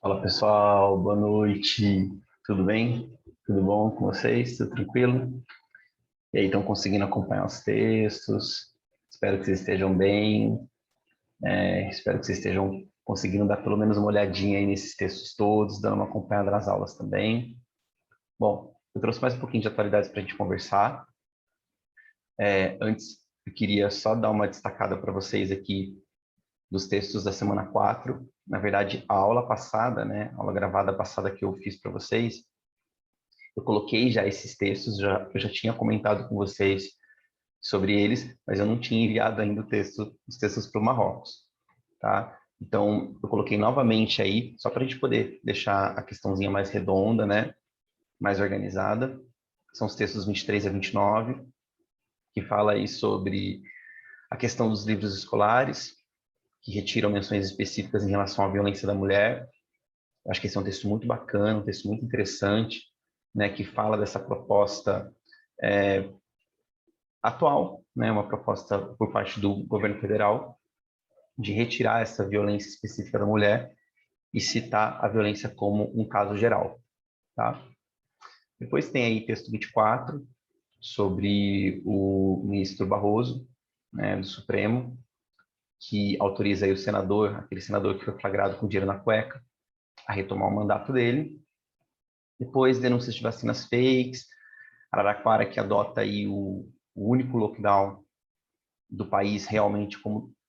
Fala pessoal, boa noite, tudo bem? Tudo bom com vocês? Tudo tranquilo? E aí, estão conseguindo acompanhar os textos? Espero que vocês estejam bem, espero que vocês estejam conseguindo dar pelo menos uma olhadinha aí nesses textos todos, dando uma acompanhada nas aulas também. Bom, eu trouxe mais um pouquinho de atualidades para a gente conversar. Antes, eu queria só dar uma destacada para vocês aqui dos textos da semana 4. Na verdade, a aula passada, né, a aula gravada passada que eu fiz para vocês, eu coloquei já esses textos, eu já tinha comentado com vocês sobre eles, mas eu não tinha enviado ainda os textos para o Marrocos, tá? Então, eu coloquei novamente aí, só para a gente poder deixar a questãozinha mais redonda, né? Mais organizada. São os textos 23 a 29, que fala aí sobre a questão dos livros escolares, que retiram menções específicas em relação à violência da mulher. Eu acho que esse é um texto muito bacana, um texto muito interessante, né, que fala dessa proposta atual, né, uma proposta por parte do governo federal de retirar essa violência específica da mulher e citar a violência como um caso geral, tá? Depois tem aí texto 24 sobre o ministro Barroso, né, do Supremo, que autoriza aí o senador, aquele senador que foi flagrado com dinheiro na cueca, a retomar o mandato dele. Depois, denúncias de vacinas fakes, Araraquara que adota aí o único lockdown do país realmente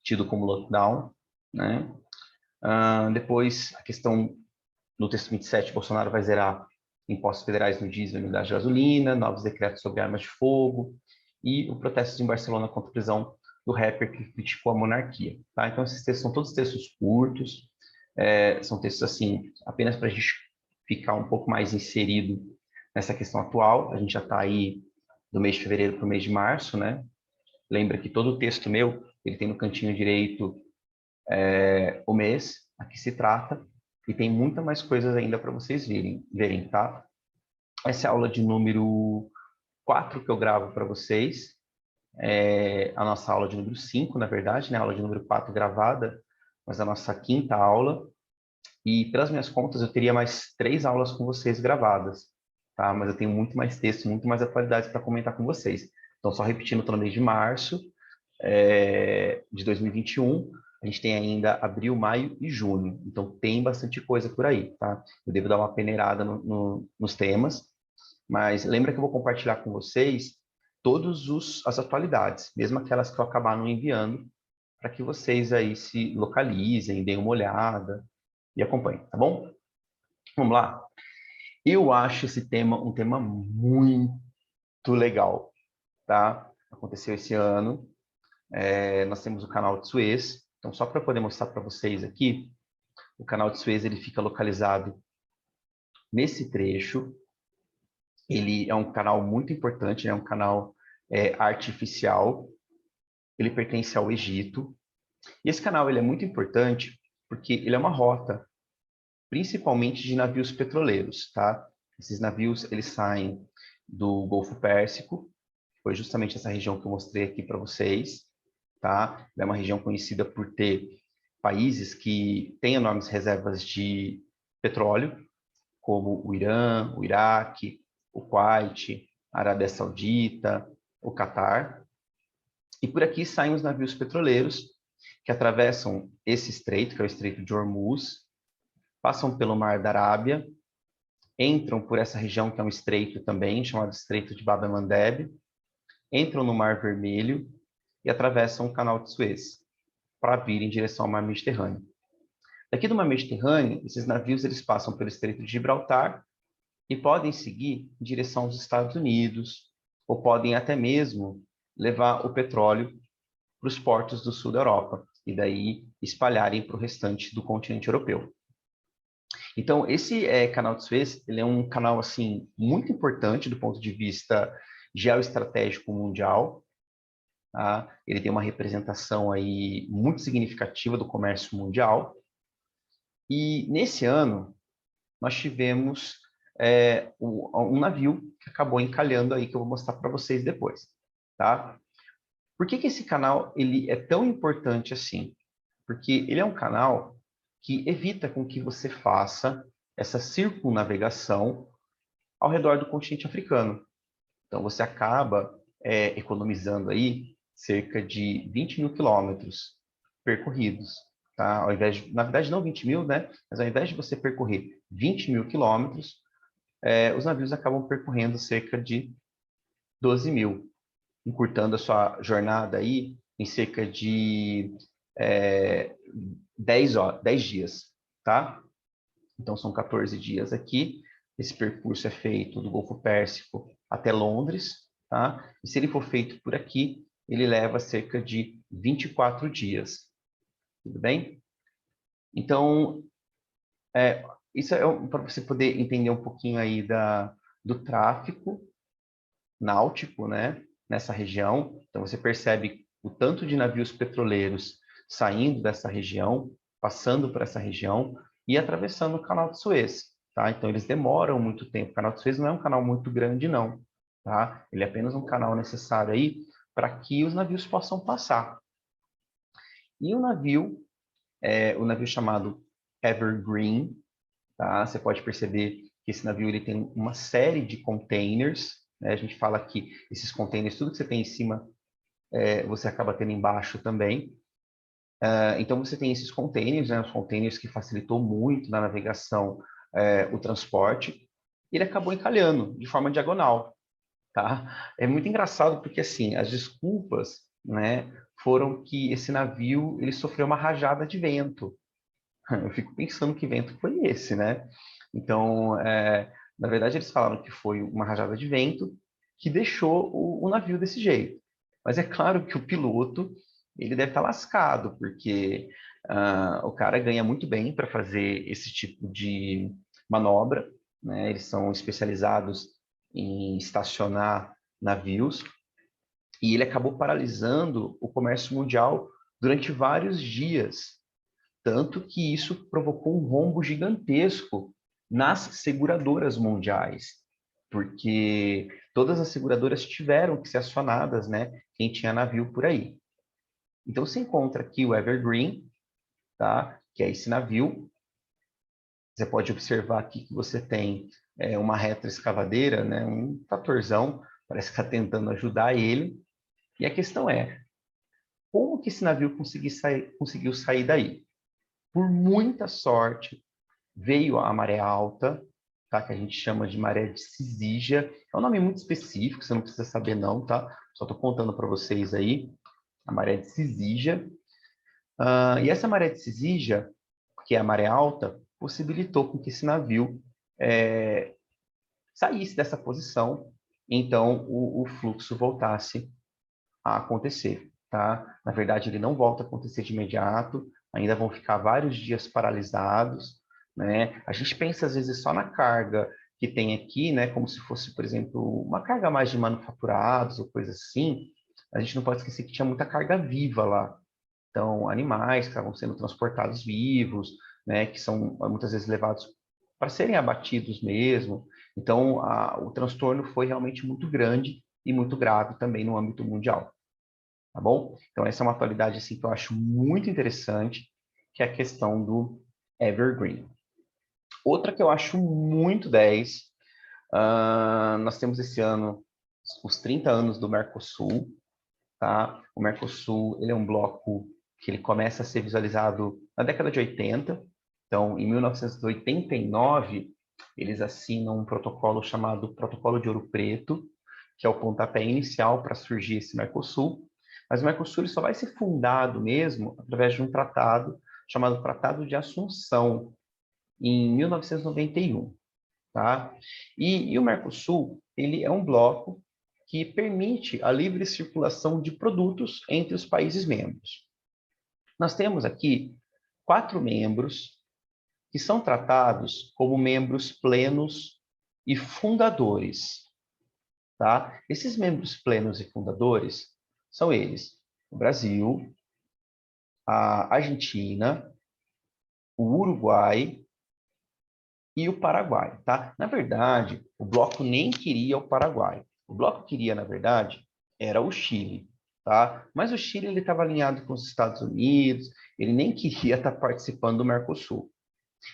tido como lockdown, né? Depois, a questão no texto 27, Bolsonaro vai zerar impostos federais no diesel e no gás de gasolina, novos decretos sobre armas de fogo e o protesto em Barcelona contra a prisão do rapper que criticou a monarquia. Tá? Então, esses textos são todos textos curtos, são textos assim, apenas para a gente ficar um pouco mais inserido nessa questão atual. A gente já está aí do mês de fevereiro para o mês de março, né? Lembra que todo o texto meu, ele tem no cantinho direito o mês a que se trata, e tem muita mais coisas ainda para vocês verem, tá? Essa é a aula de número 4 que eu gravo para vocês, a nossa aula de número 5, na verdade, né? A aula de número 4 gravada, mas a nossa quinta aula, e pelas minhas contas eu teria mais 3 aulas com vocês gravadas, tá? Mas eu tenho muito mais texto, muito mais atualidades para comentar com vocês. Então, só repetindo, estou no mês de março, de 2021, a gente tem ainda abril, maio e junho. Então, tem bastante coisa por aí, tá? Eu devo dar uma peneirada nos temas, mas lembra que eu vou compartilhar com vocês todas as atualidades, mesmo aquelas que eu acabar não enviando, para que vocês aí se localizem, deem uma olhada e acompanhem, tá bom? Vamos lá? Eu acho esse tema um tema muito legal, tá? Aconteceu esse ano. Nós temos o canal de Suez. Então, só para poder mostrar para vocês aqui, o canal de Suez ele fica localizado nesse trecho. Ele é um canal muito importante, é um canal artificial. Ele pertence ao Egito. E esse canal ele é muito importante porque ele é uma rota, principalmente de navios petroleiros, tá? Esses navios eles saem do Golfo Pérsico, foi justamente essa região que eu mostrei aqui para vocês, tá? É uma região conhecida por ter países que têm enormes reservas de petróleo, como o Irã, o Iraque, o Kuwait, a Arábia Saudita, o Catar. E por aqui saem os navios petroleiros que atravessam esse estreito, que é o Estreito de Hormuz, passam pelo Mar da Arábia, entram por essa região que é um estreito também, chamado Estreito de Bab el-Mandeb, entram no Mar Vermelho e atravessam o Canal de Suez para vir em direção ao Mar Mediterrâneo. Daqui do Mar Mediterrâneo, esses navios eles passam pelo Estreito de Gibraltar e podem seguir em direção aos Estados Unidos, ou podem até mesmo levar o petróleo para os portos do sul da Europa, e daí espalharem para o restante do continente europeu. Então, esse canal de Suez, ele é um canal assim muito importante do ponto de vista geoestratégico mundial. Tá? Ele tem uma representação aí muito significativa do comércio mundial. E nesse ano, nós tivemos um navio que acabou encalhando aí, que eu vou mostrar para vocês depois. Tá? Por que esse canal ele é tão importante assim? Porque ele é um canal que evita com que você faça essa circunnavegação ao redor do continente africano. Então, você acaba economizando aí cerca de 20 mil quilômetros percorridos. Tá? Ao invés de, na verdade, não 20 mil, né? Mas ao invés de você percorrer 20 mil quilômetros, os navios acabam percorrendo cerca de 12 mil, encurtando a sua jornada aí em cerca de 10 dias, tá? Então, são 14 dias aqui. Esse percurso é feito do Golfo Pérsico até Londres, tá? E se ele for feito por aqui, ele leva cerca de 24 dias. Tudo bem? Então, isso é para você poder entender um pouquinho aí do tráfico náutico, né? Nessa região. Então, você percebe o tanto de navios petroleiros saindo dessa região, passando por essa região e atravessando o Canal de Suez, tá? Então, eles demoram muito tempo. O Canal de Suez não é um canal muito grande, não, tá? Ele é apenas um canal necessário aí para que os navios possam passar. E o navio chamado Evergreen, tá? Você pode perceber que esse navio ele tem uma série de containers, né? A gente fala que esses containers, tudo que você tem em cima, você acaba tendo embaixo também. Então, você tem esses containers, né? Os containers que facilitou muito na navegação, o transporte, e ele acabou encalhando de forma diagonal, tá? É muito engraçado porque, assim, as desculpas, né, foram que esse navio, ele sofreu uma rajada de vento. Eu fico pensando que vento foi esse, né? Então, na verdade, eles falaram que foi uma rajada de vento que deixou o navio desse jeito. Mas é claro que o piloto, ele deve estar lascado, porque o cara ganha muito bem para fazer esse tipo de manobra, né? Eles são especializados em estacionar navios, e ele acabou paralisando o comércio mundial durante vários dias, tanto que isso provocou um rombo gigantesco nas seguradoras mundiais, porque todas as seguradoras tiveram que ser acionadas, né? Quem tinha navio por aí. Então, você encontra aqui o Evergreen, tá? Que é esse navio. Você pode observar aqui que você tem uma retroescavadeira, né? Um tratorzão, parece que está tentando ajudar ele. E a questão é, como que esse navio conseguiu sair daí? Por muita sorte, veio a maré alta, tá? Que a gente chama de maré de Cisígia. É um nome muito específico, você não precisa saber não, tá? Só estou contando para vocês aí, a maré de Cisígia. E essa maré de Cisígia, que é a maré alta, possibilitou com que esse navio saísse dessa posição, então o fluxo voltasse a acontecer, tá? Na verdade, ele não volta a acontecer de imediato, ainda vão ficar vários dias paralisados, né? A gente pensa, às vezes, só na carga que tem aqui, né? Como se fosse, por exemplo, uma carga mais de manufaturados ou coisa assim. A gente não pode esquecer que tinha muita carga viva lá. Então, animais que estavam sendo transportados vivos, né? Que são muitas vezes levados para serem abatidos mesmo. Então, o transtorno foi realmente muito grande e muito grave também no âmbito mundial. Tá bom? Então, essa é uma atualidade assim, que eu acho muito interessante, que é a questão do Evergreen. Outra que eu acho muito 10, nós temos esse ano os 30 anos do Mercosul, tá? O Mercosul, ele é um bloco que ele começa a ser visualizado na década de 80. Então, em 1989, eles assinam um protocolo chamado Protocolo de Ouro Preto, que é o pontapé inicial para surgir esse Mercosul. Mas o Mercosul ele só vai ser fundado mesmo através de um tratado chamado Tratado de Assunção, em 1991. Tá? E o Mercosul ele é um bloco que permite a livre circulação de produtos entre os países membros. Nós temos aqui 4 membros que são tratados como membros plenos e fundadores. Tá? Esses membros plenos e fundadores são eles: o Brasil, a Argentina, o Uruguai e o Paraguai. Tá? Na verdade, o bloco nem queria o Paraguai. O bloco queria, na verdade, era o Chile. tá? Mas o Chile ele estava alinhado com os Estados Unidos, ele nem queria estar participando do Mercosul.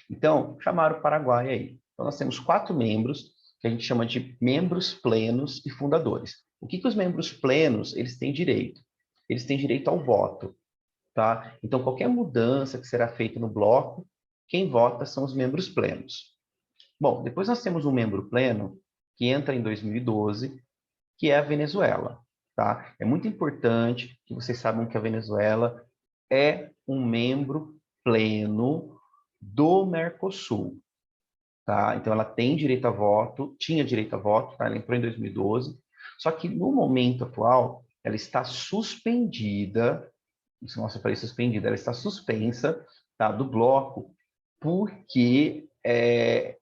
Então, chamaram o Paraguai aí. Então, nós temos 4 membros, que a gente chama de membros plenos e fundadores. O que os membros plenos, eles têm direito? Eles têm direito ao voto, tá? Então, qualquer mudança que será feita no bloco, quem vota são os membros plenos. Bom, depois nós temos um membro pleno, que entra em 2012, que é a Venezuela, tá? É muito importante que vocês saibam que a Venezuela é um membro pleno do Mercosul, tá? Então ela tem direito a voto, tinha direito a voto, tá? Ela entrou em 2012, só que no momento atual ela está suspendida, isso mostra para suspendida, ela está suspensa, tá? Do bloco, porque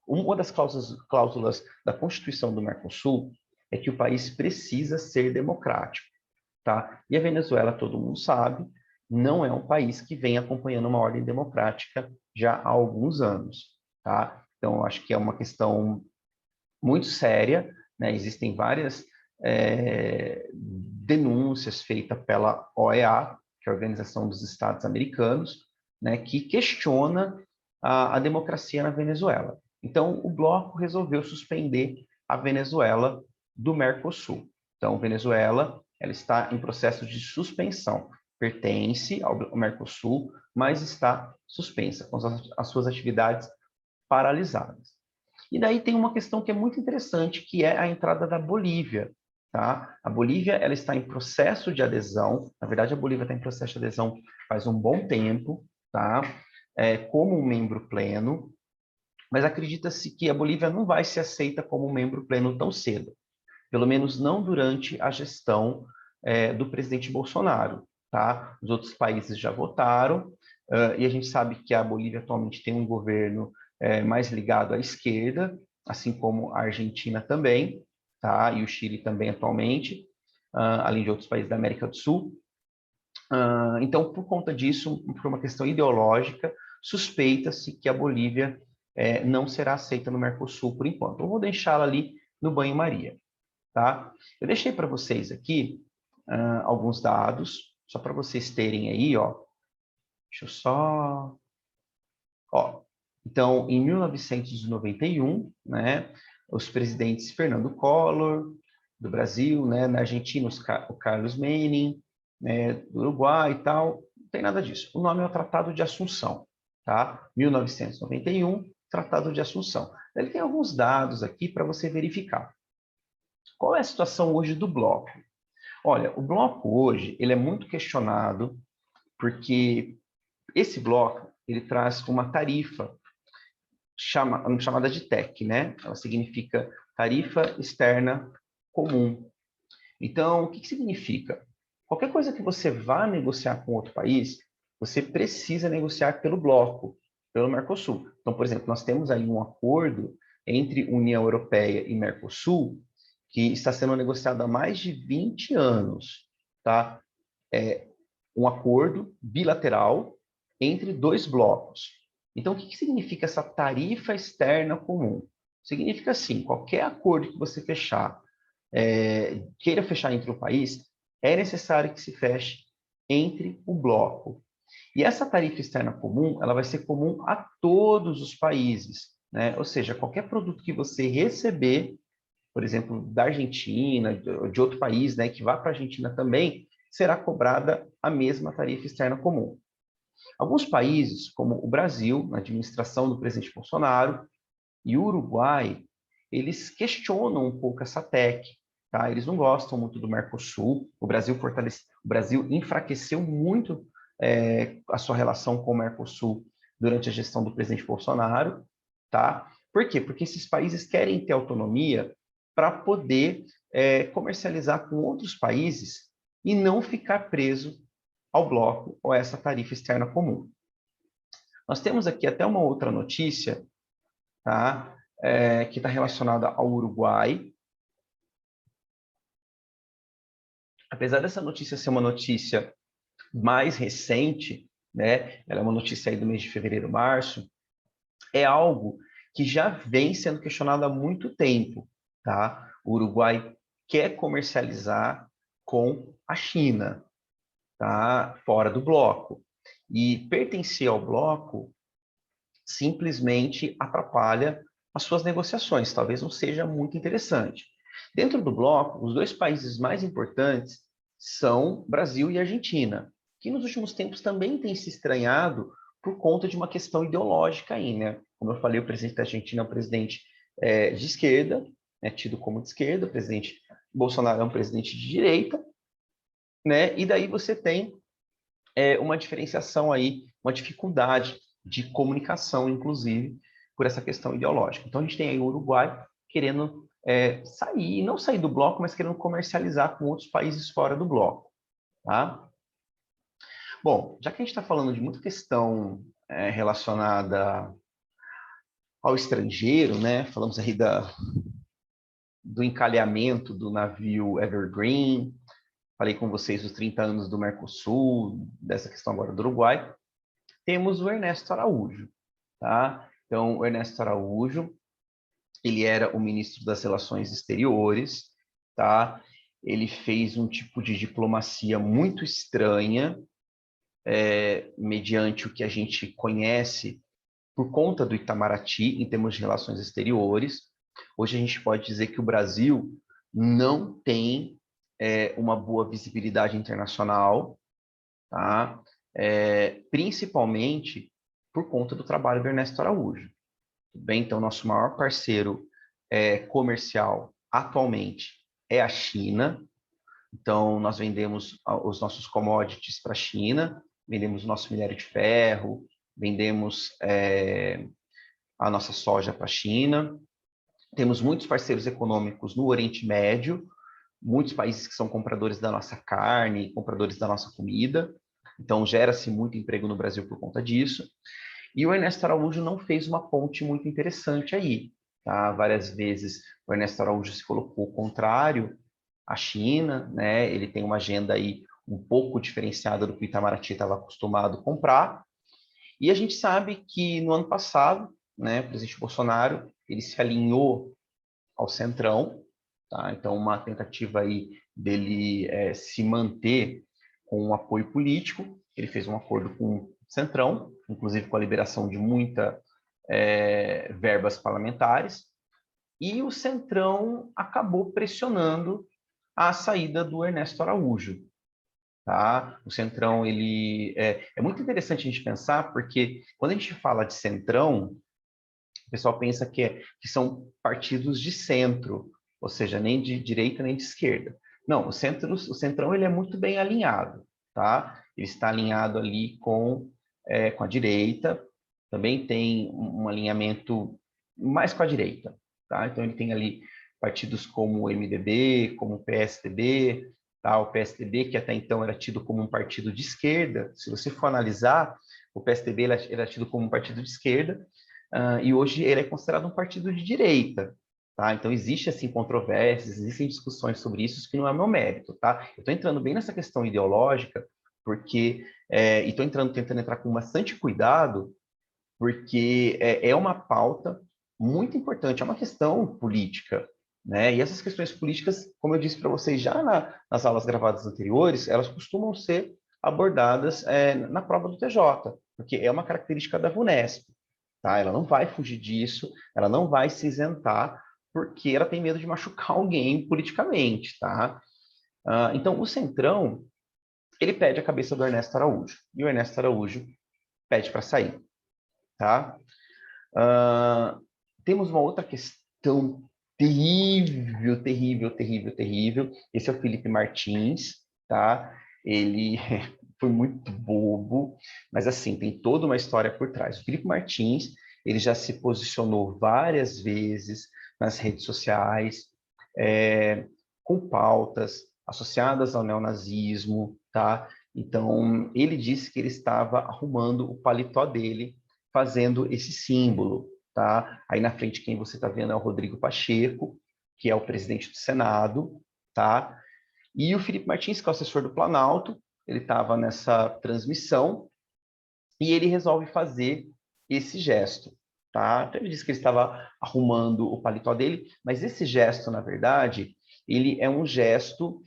uma das cláusulas da Constituição do Mercosul é que o país precisa ser democrático, tá? E a Venezuela, todo mundo sabe, não é um país que vem acompanhando uma ordem democrática já há alguns anos, tá? Então, acho que é uma questão muito séria, né? Existem várias denúncias feitas pela OEA, que é a Organização dos Estados Americanos, né? Que questiona a democracia na Venezuela. Então, o bloco resolveu suspender a Venezuela do Mercosul. Então, Venezuela ela está em processo de suspensão. Pertence ao Mercosul, mas está suspensa, com as suas atividades paralisadas. E daí tem uma questão que é muito interessante, que é a entrada da Bolívia. Tá? A Bolívia ela está em processo de adesão, na verdade a Bolívia está em processo de adesão faz um bom tempo, tá? Como um membro pleno, mas acredita-se que a Bolívia não vai ser aceita como membro pleno tão cedo, pelo menos não durante a gestão do presidente Bolsonaro. Tá? Os outros países já votaram, e a gente sabe que a Bolívia atualmente tem um governo mais ligado à esquerda, assim como a Argentina também, tá? E o Chile também atualmente, além de outros países da América do Sul. Então, por conta disso, por uma questão ideológica, suspeita-se que a Bolívia não será aceita no Mercosul por enquanto. Eu vou deixá-la ali no banho-maria. Tá? Eu deixei para vocês aqui alguns dados, só para vocês terem aí, ó. Deixa eu só... Ó, então, em 1991, né, os presidentes Fernando Collor, do Brasil, né, na Argentina, o Carlos Menem, né, do Uruguai e tal, não tem nada disso. O nome é o Tratado de Assunção, tá? 1991, Tratado de Assunção. Ele tem alguns dados aqui para você verificar. Qual é a situação hoje do bloco? Olha, o bloco hoje ele é muito questionado porque esse bloco ele traz uma tarifa chamada de TEC, né? Ela significa Tarifa Externa Comum. Então, o que significa? Qualquer coisa que você vá negociar com outro país, você precisa negociar pelo bloco, pelo Mercosul. Então, por exemplo, nós temos aí um acordo entre União Europeia e Mercosul que está sendo negociado há mais de 20 anos, tá? Um acordo bilateral entre 2 blocos. Então, o que significa essa tarifa externa comum? Significa assim, qualquer acordo que você fechar, queira fechar entre o país, é necessário que se feche entre o bloco. E essa tarifa externa comum, ela vai ser comum a todos os países, né? Ou seja, qualquer produto que você receber, por exemplo, da Argentina, de outro país, né, que vá para a Argentina também, será cobrada a mesma tarifa externa comum. Alguns países, como o Brasil, na administração do presidente Bolsonaro, e o Uruguai, eles questionam um pouco essa TEC, tá? Eles não gostam muito do Mercosul, o Brasil enfraqueceu muito a sua relação com o Mercosul durante a gestão do presidente Bolsonaro, tá? Por quê? Porque esses países querem ter autonomia para poder comercializar com outros países e não ficar preso ao bloco ou a essa tarifa externa comum. Nós temos aqui até uma outra notícia, tá? Que está relacionada ao Uruguai. Apesar dessa notícia ser uma notícia mais recente, né? Ela é uma notícia aí do mês de fevereiro, março, é algo que já vem sendo questionado há muito tempo, tá? O Uruguai quer comercializar com a China, tá? Fora do bloco. E pertencer ao bloco simplesmente atrapalha as suas negociações, talvez não seja muito interessante. Dentro do bloco, os dois países mais importantes são Brasil e Argentina, que nos últimos tempos também têm se estranhado por conta de uma questão ideológica aí, né? Como eu falei, o presidente da Argentina é um presidente de esquerda, tido como de esquerda, o presidente Bolsonaro é um presidente de direita, né? E daí você tem uma diferenciação aí, uma dificuldade de comunicação, inclusive, por essa questão ideológica. Então, a gente tem aí o Uruguai querendo sair, não sair do bloco, mas querendo comercializar com outros países fora do bloco. Tá? Bom, já que a gente está falando de muita questão relacionada ao estrangeiro, né? Falamos aí do encalhamento do navio Evergreen, falei com vocês dos 30 anos do Mercosul, dessa questão agora do Uruguai. Temos o Ernesto Araújo, tá? Então, o Ernesto Araújo, ele era o ministro das Relações Exteriores, tá? Ele fez um tipo de diplomacia muito estranha, mediante o que a gente conhece por conta do Itamaraty, em termos de relações exteriores. Hoje a gente pode dizer que o Brasil não tem uma boa visibilidade internacional, tá? Principalmente por conta do trabalho do Ernesto Araújo. Bem, então, nosso maior parceiro comercial atualmente é a China. Então, nós vendemos os nossos commodities para a China, vendemos o nosso minério de ferro, vendemos a nossa soja para a China. Temos muitos parceiros econômicos no Oriente Médio, muitos países que são compradores da nossa carne, compradores da nossa comida. Então, gera-se muito emprego no Brasil por conta disso. E o Ernesto Araújo não fez uma ponte muito interessante aí. Tá? Várias vezes o Ernesto Araújo se colocou contrário à China, né? Ele tem uma agenda aí um pouco diferenciada do que o Itamaraty estava acostumado a comprar. E a gente sabe que no ano passado, né, o presidente Bolsonaro, ele se alinhou ao Centrão, tá? Então, uma tentativa aí dele se manter com um apoio político. Ele fez um acordo com o Centrão, inclusive com a liberação de muitas verbas parlamentares, e o Centrão acabou pressionando a saída do Ernesto Araújo. Tá? O Centrão, ele é muito interessante a gente pensar, porque quando a gente fala de Centrão, o pessoal pensa que são partidos de centro, ou seja, nem de direita nem de esquerda. Não, o Centrão ele é muito bem alinhado, tá? Ele está alinhado ali com a direita, também tem um alinhamento mais com a direita, tá? Então ele tem ali partidos como o MDB, como o PSDB, tá? O PSDB, que até então era tido como um partido de esquerda, se você for analisar, o PSDB era tido como um partido de esquerda, e hoje ele é considerado um partido de direita, tá? Então, existe, assim, controvérsias, existem discussões sobre isso, que não é meu mérito, tá? Eu estou entrando bem nessa questão ideológica, porque, e estou tentando entrar com bastante cuidado, porque é uma pauta muito importante, é uma questão política, né? E essas questões políticas, como eu disse para vocês já nas aulas gravadas anteriores, elas costumam ser abordadas na prova do TJ, porque é uma característica da VUNESP, tá? Ela não vai fugir disso, ela não vai se isentar, porque ela tem medo de machucar alguém politicamente, tá? Então, o Centrão, ele pede a cabeça do Ernesto Araújo, e o Ernesto Araújo pede para sair, tá? Temos uma outra questão terrível, terrível, terrível, terrível. Esse é o Felipe Martins, tá? Ele foi muito bobo, mas assim, tem toda uma história por trás. O Felipe Martins, ele já se posicionou várias vezes nas redes sociais, com pautas associadas ao neonazismo, tá? Então, ele disse que ele estava arrumando o paletó dele, fazendo esse símbolo, tá? Aí na frente quem você está vendo é o Rodrigo Pacheco, que é o presidente do Senado, tá? E o Felipe Martins, que é o assessor do Planalto, ele estava nessa transmissão e ele resolve fazer esse gesto, tá? Então, ele disse que ele estava arrumando o paletó dele, mas esse gesto, na verdade, ele é um gesto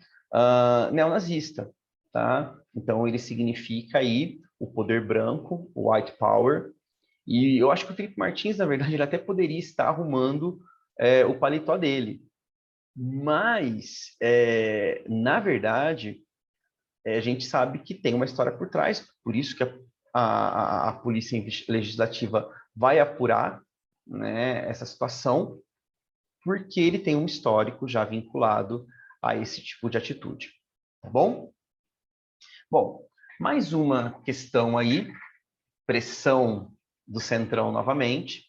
neonazista, tá? Então, ele significa aí o poder branco, o white power, e eu acho que o Felipe Martins, na verdade, ele até poderia estar arrumando o paletó dele, mas, na verdade, a gente sabe que tem uma história por trás, por isso que a Polícia Legislativa vai apurar, né, essa situação, porque ele tem um histórico já vinculado a esse tipo de atitude, tá bom? Bom, mais uma questão aí, pressão do Centrão novamente,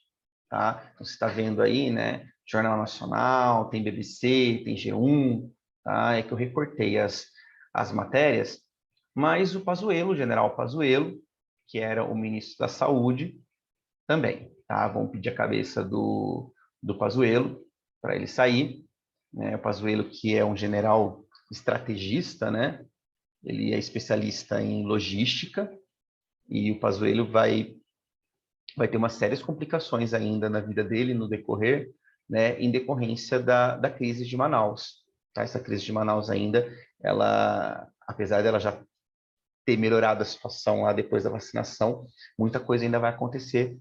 tá? Então, você está vendo aí, né, Jornal Nacional, tem BBC, tem G1, tá? É que eu recortei as matérias, mas o Pazuello, o general Pazuello, que era o ministro da Saúde, também, tá? Vão pedir a cabeça do Pazuello para ele sair, né? O Pazuello, que é um general estrategista, né? Ele é especialista em logística e o Pazuello vai ter umas sérias complicações ainda na vida dele no decorrer, né? Em decorrência da crise de Manaus, tá? Essa crise de Manaus ainda, ela, apesar dela já ter melhorado a situação lá depois da vacinação, muita coisa ainda vai acontecer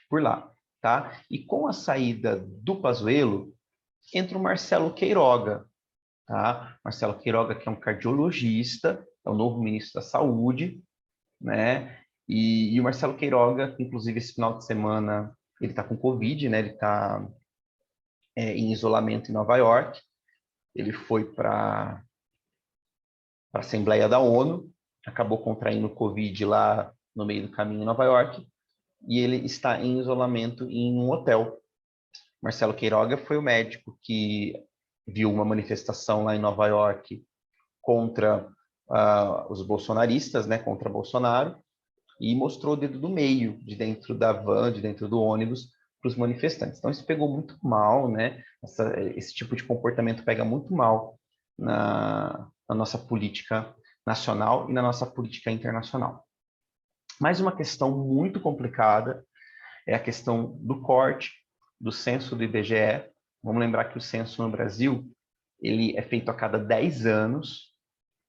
por lá, tá? E com a saída do Pazuello, entra o Marcelo Queiroga, tá? Marcelo Queiroga, que é um cardiologista, é o novo ministro da Saúde, né? E o Marcelo Queiroga, inclusive esse final de semana, ele está com Covid, né? Ele está em isolamento em Nova York. Ele foi para a Assembleia da ONU, acabou contraindo Covid lá no meio do caminho em Nova York, e ele está em isolamento em um hotel. Marcelo Queiroga foi o médico que viu uma manifestação lá em Nova York contra os bolsonaristas, né, contra Bolsonaro, e mostrou o dedo do meio, de dentro da van, de dentro do ônibus, para os manifestantes. Então, isso pegou muito mal, né? Esse tipo de comportamento pega muito mal na nossa política nacional e na nossa política internacional. Mais uma questão muito complicada é a questão do corte do censo do IBGE. Vamos lembrar que o censo no Brasil ele é feito a cada 10 anos,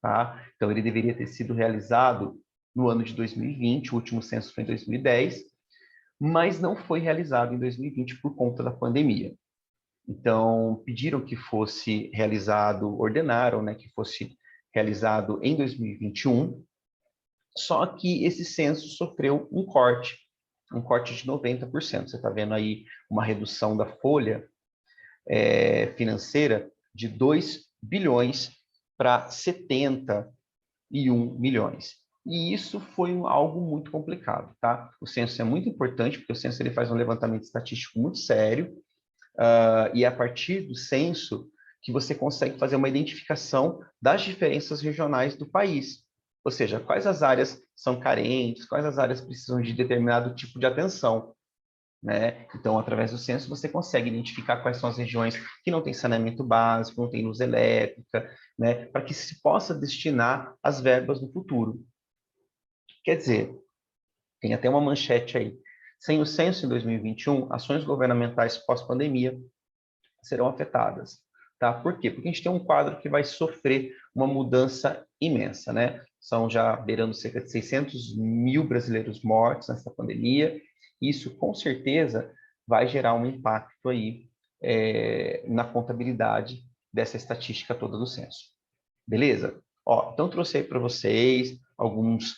tá? Então, ele deveria ter sido realizado no ano de 2020, o último censo foi em 2010, mas não foi realizado em 2020 por conta da pandemia. Então, pediram que fosse realizado, ordenaram, né, que fosse realizado em 2021, só que esse censo sofreu um corte de 90%. Você está vendo aí uma redução da folha financeira de 2 bilhões para 71 milhões. E isso foi algo muito complicado, tá? O censo é muito importante, porque o censo ele faz um levantamento estatístico muito sério, e é a partir do censo que você consegue fazer uma identificação das diferenças regionais do país. Ou seja, quais as áreas são carentes, quais as áreas precisam de determinado tipo de atenção, né? Então, através do censo, você consegue identificar quais são as regiões que não têm saneamento básico, não tem luz elétrica, né? Para que se possa destinar as verbas no futuro. Quer dizer, tem até uma manchete aí. Sem o censo em 2021, ações governamentais pós-pandemia serão afetadas. Tá? Por quê? Porque a gente tem um quadro que vai sofrer uma mudança imensa, né? São já beirando cerca de 600 mil brasileiros mortos nessa pandemia. Isso, com certeza, vai gerar um impacto aí na contabilidade dessa estatística toda do censo. Beleza? Ó, então, trouxe aí para vocês algumas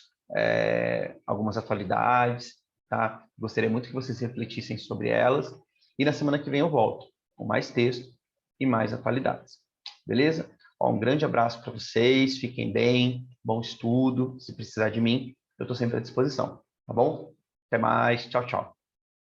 atualidades, tá? Gostaria muito que vocês refletissem sobre elas. E na semana que vem eu volto com mais texto e mais atualidades. Beleza? Ó, um grande abraço para vocês, fiquem bem, bom estudo. Se precisar de mim, eu estou sempre à disposição, tá bom? Até mais, tchau, tchau.